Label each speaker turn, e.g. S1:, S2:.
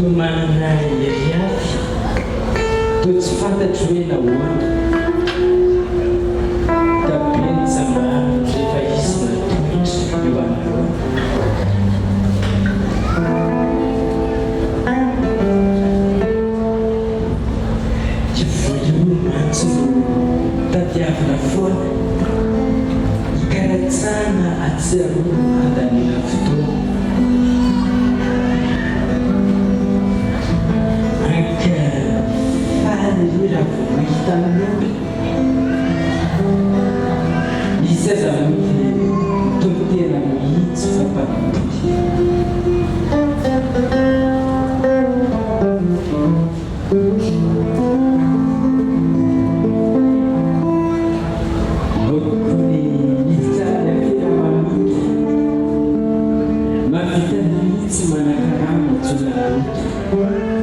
S1: manana eriafy toa tsy fantatry hoe nahoana tabeny samahany rehefa izy natohitra eo anareo voalohany mantsy no tadiavina foana hikaratsana atsiaro andanina fotoana tamin'omby izy aza mity tontena mihitsy fampanomby nokony hitsara afera mamiky mavita mihitsy manakarama tsolaloto